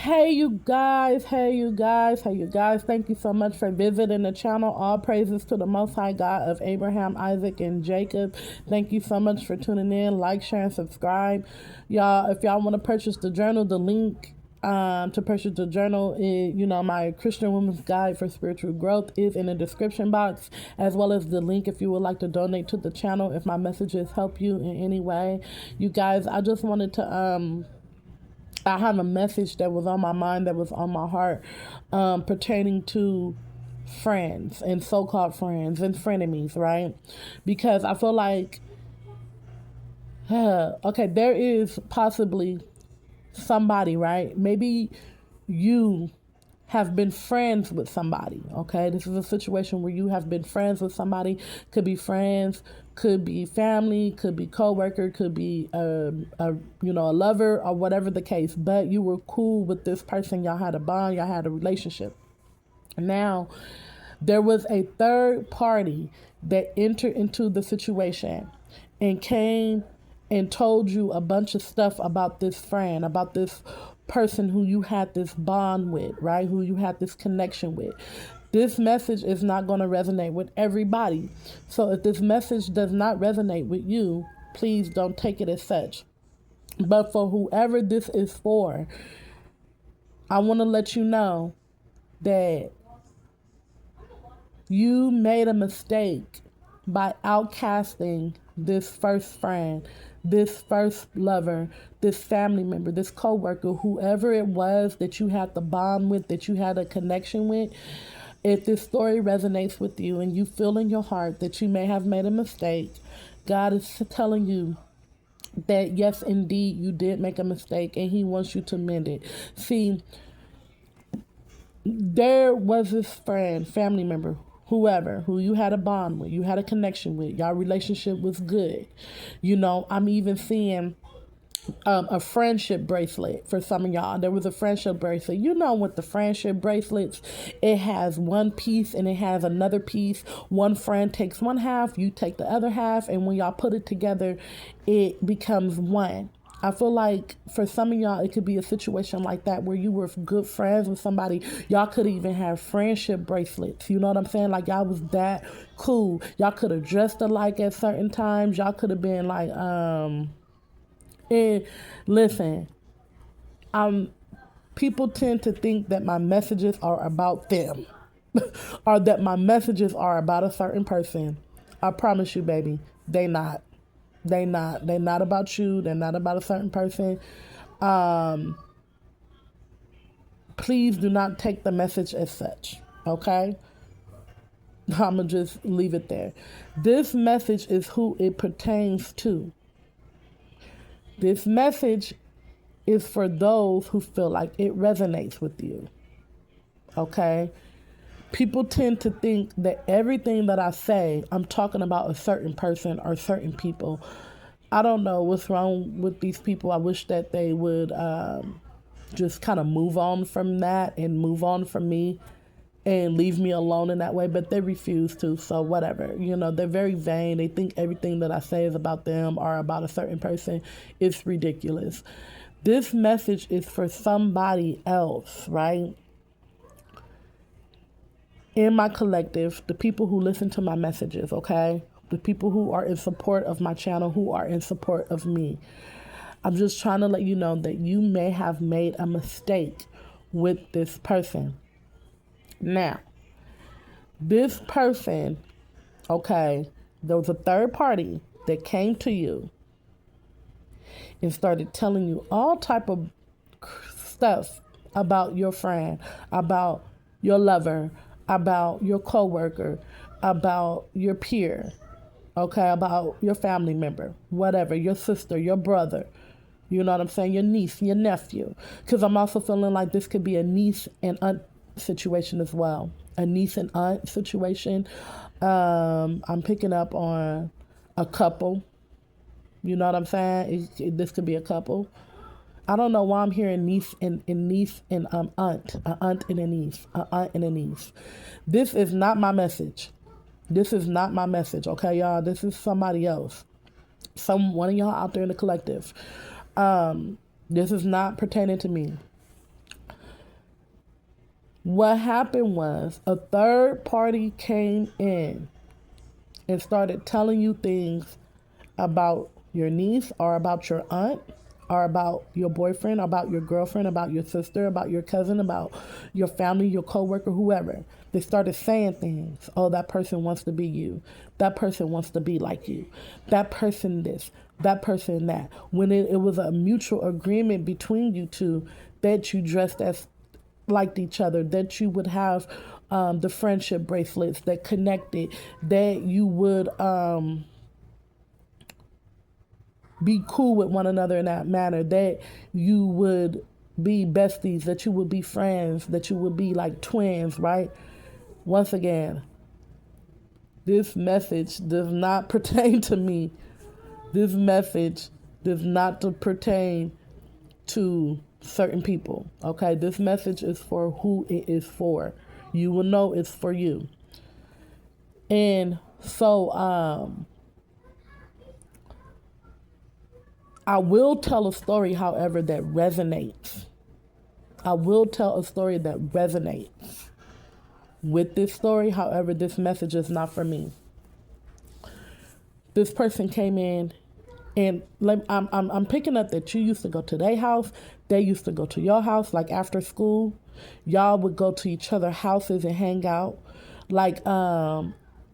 Hey you guys. Thank you so much for visiting the channel. All praises to the Most High God of Abraham, Isaac, and Jacob. Thank you so much for tuning in. Like, share, and subscribe. Y'all, if y'all want to purchase the journal, the link to purchase the journal is, my Christian Women's Guide for Spiritual Growth is in the description box, as well as the link if you would like to donate to the channel if my messages help you in any way. You guys, I just wanted to I have a message that was on my mind, that was on my heart, pertaining to friends and so-called friends and frenemies, right? Because I feel like, okay, there is possibly somebody, right? Maybe you have been friends with somebody, okay? This is a situation where you have been friends with somebody. Could be friends, could be family, could be coworker, could be a lover, or whatever the case. But you were cool with this person. Y'all had a bond. Y'all had a relationship. Now, there was a third party that entered into the situation and came and told you a bunch of stuff about this friend, about this person who you had this bond with, right? Who you had this connection with. This message is not going to resonate with everybody. So if this message does not resonate with you, please don't take it as such. But for whoever this is for, I want to let you know that you made a mistake by outcasting this first friend, this first lover, this family member, this coworker, whoever it was that you had the bond with, that you had a connection with. If this story resonates with you and you feel in your heart that you may have made a mistake, God is telling you that yes, indeed, you did make a mistake and He wants you to mend it. See, there was this friend, family member, whoever, who you had a bond with, you had a connection with, y'all relationship was good. I'm even seeing a friendship bracelet for some of y'all. There was a friendship bracelet. With the friendship bracelets, it has one piece and it has another piece. One friend takes one half, you take the other half, and when y'all put it together, it becomes one. I feel like for some of y'all, it could be a situation like that where you were good friends with somebody. Y'all could even have friendship bracelets. You know what I'm saying? Like, y'all was that cool. Y'all could have dressed alike at certain times. Y'all could have been like, and listen, people tend to think that my messages are about them or that my messages are about a certain person. I promise you, baby, they not. They not. They're not about you. They're not about a certain person. Please do not take the message as such, okay? I'm going to just leave it there. This message is who it pertains to. This message is for those who feel like it resonates with you, okay? People tend to think that everything that I say, I'm talking about a certain person or certain people. I don't know what's wrong with these people. I wish that they would just kind of move on from that and move on from me and leave me alone in that way, but they refuse to, so whatever. They're very vain. They think everything that I say is about them or about a certain person. It's ridiculous. This message is for somebody else, right? In my collective, the people who listen to my messages, okay? The people who are in support of my channel, who are in support of me. I'm just trying to let you know that you may have made a mistake with this person. Now, this person, okay, there was a third party that came to you and started telling you all type of stuff about your friend, about your lover, about your coworker, about your peer, okay, about your family member, whatever, your sister, your brother, you know what I'm saying, your niece, your nephew. Because I'm also feeling like this could be a niece and aunt situation as well. A niece and aunt situation. I'm picking up on a couple. You know what I'm saying? This could be a couple. I don't know why I'm hearing niece and aunt, an aunt and a niece, an aunt and a niece. This is not my message. This is not my message, okay, y'all? This is somebody else. One of y'all out there in the collective. This is not pertaining to me. What happened was a third party came in and started telling you things about your niece or about your aunt or about your boyfriend, about your girlfriend, about your sister, about your cousin, about your family, your coworker, whoever. They started saying things. Oh, that person wants to be you. That person wants to be like you. That person this, that person that. When it was a mutual agreement between you two that you dressed as liked each other, that you would have the friendship bracelets that connected, that you would be cool with one another in that manner, that you would be besties, that you would be friends, that you would be like twins, right? Once again, this message does not pertain to me. This message does not pertain to certain people, okay? This message is for who it is for. You will know it's for you. And so I will tell a story, however, that resonates. I will tell a story that resonates with this story. However, this message is not for me. This person came in, and I'm picking up that you used to go to their house, they used to go to your house, like after school. Y'all would go to each other's houses and hang out. Like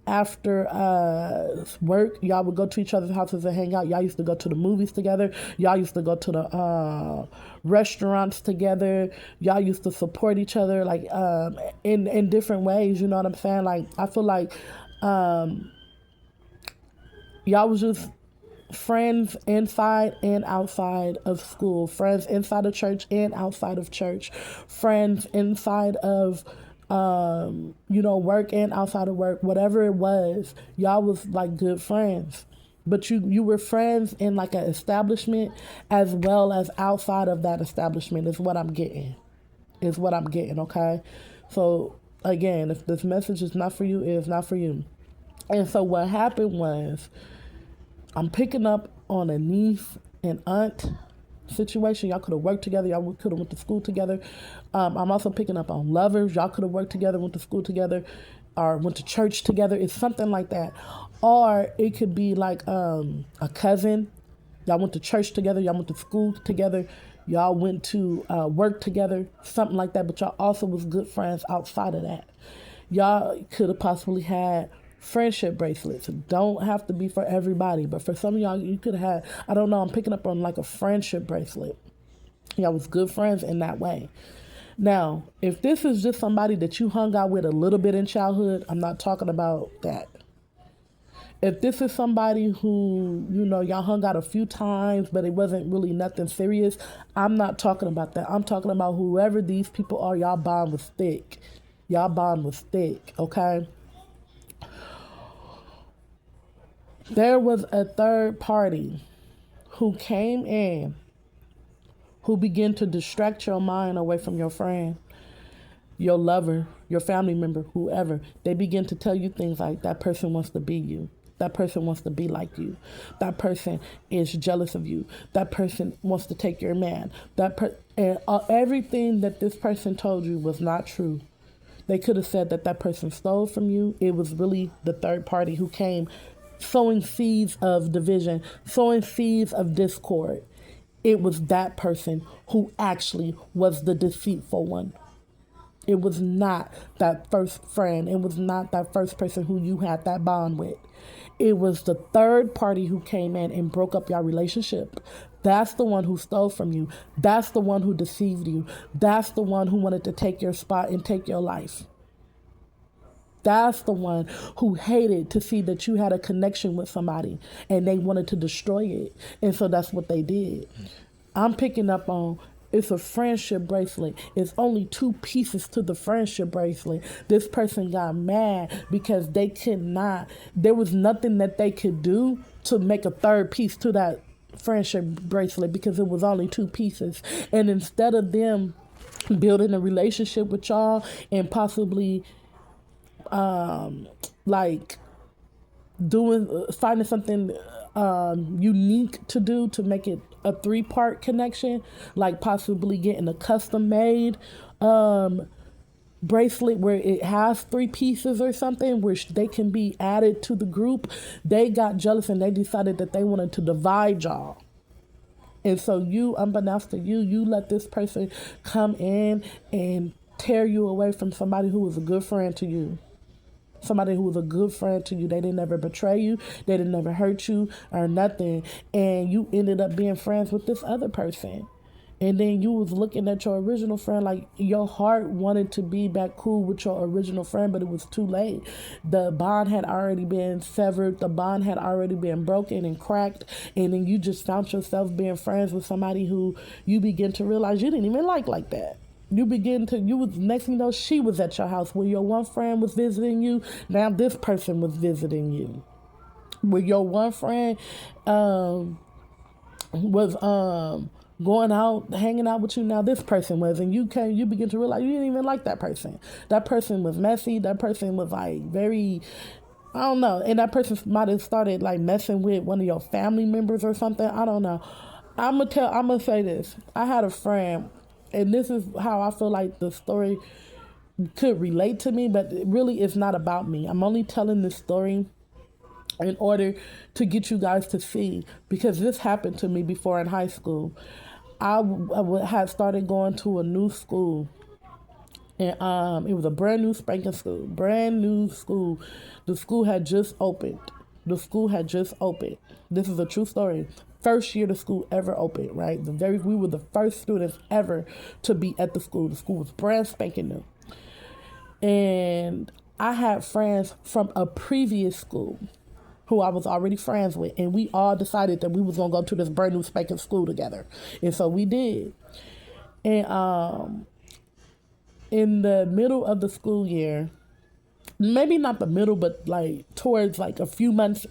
after work, y'all would go to each other's houses and hang out. Y'all used to go to the movies together. Y'all used to go to the restaurants together. Y'all used to support each other, like in different ways. You know what I'm saying? Like I feel like y'all was just friends inside and outside of school, friends inside of church and outside of church, friends inside of work and outside of work. Whatever it was, y'all was like good friends. But you were friends in like an establishment as well as outside of that establishment is what I'm getting. Okay? So again, if this message is not for you, it is not for you. And so what happened was, I'm picking up on a niece and aunt situation. Y'all could have worked together. Y'all could have went to school together. I'm also picking up on lovers. Y'all could have worked together, went to school together, or went to church together. It's something like that. Or it could be like a cousin. Y'all went to church together. Y'all went to school together. Y'all went to work together. Something like that. But y'all also was good friends outside of that. Y'all could have possibly had friendship bracelets. Don't have to be for everybody, but for some of y'all, you could have, I don't know, I'm picking up on like a friendship bracelet. Y'all was good friends in that way. Now, if this is just somebody that you hung out with a little bit in childhood, I'm not talking about that. If this is somebody who, y'all hung out a few times, but it wasn't really nothing serious, I'm not talking about that. I'm talking about whoever these people are, y'all bond was thick. Okay? There was a third party who came in, who began to distract your mind away from your friend, your lover, your family member, whoever. They begin to tell you things like, that person wants to be you. That person wants to be like you. That person is jealous of you. That person wants to take your man. And everything that this person told you was not true. They could have said that person stole from you. It was really the third party who came sowing seeds of division, sowing seeds of discord. It was that person who actually was the deceitful one. It was not that first friend. It was not that first person who you had that bond with. It was the third party who came in and broke up your relationship. That's the one who stole from you. That's the one who deceived you. That's the one who wanted to take your spot and take your life. That's the one who hated to see that you had a connection with somebody and they wanted to destroy it. And so that's what they did. I'm picking up on, it's a friendship bracelet. It's only 2 pieces to the friendship bracelet. This person got mad because there was nothing that they could do to make a third piece to that friendship bracelet because it was only 2 pieces. And instead of them building a relationship with y'all and possibly finding something unique to do to make it a 3-part connection, like possibly getting a custom made bracelet where it has 3 pieces or something, where they can be added to the group. They got jealous and they decided that they wanted to divide y'all. And so you, unbeknownst to you, you let this person come in and tear you away from somebody who was a good friend to you. Somebody who was a good friend to you. They didn't ever betray you. They didn't ever hurt you or nothing. And you ended up being friends with this other person. And then you was looking at your original friend like your heart wanted to be back cool with your original friend, but it was too late. The bond had already been severed. The bond had already been broken and cracked. And then you just found yourself being friends with somebody who you begin to realize you didn't even like that. You was, next thing you know, she was at your house where your one friend was visiting you. Now this person was visiting you. Where your one friend was going out, hanging out with you. Now this person was, and you begin to realize you didn't even like that person. That person was messy. That person was like very, I don't know. And that person might have started like messing with one of your family members or something. I don't know. I'm gonna say this. I had a friend, and this is how I feel like the story could relate to me, but really it's not about me. I'm only telling this story in order to get you guys to see, because this happened to me before in high school. I had started going to a new school, and it was a brand new spanking school, brand new school. The school had just opened. This is a true story. First year the school ever opened, right? We were the first students ever to be at the school. The school was brand spanking new. And I had friends from a previous school who I was already friends with, and we all decided that we was gonna go to this brand new spanking school together. And so we did. And in the middle of the school year, maybe not the middle, but like towards like a few months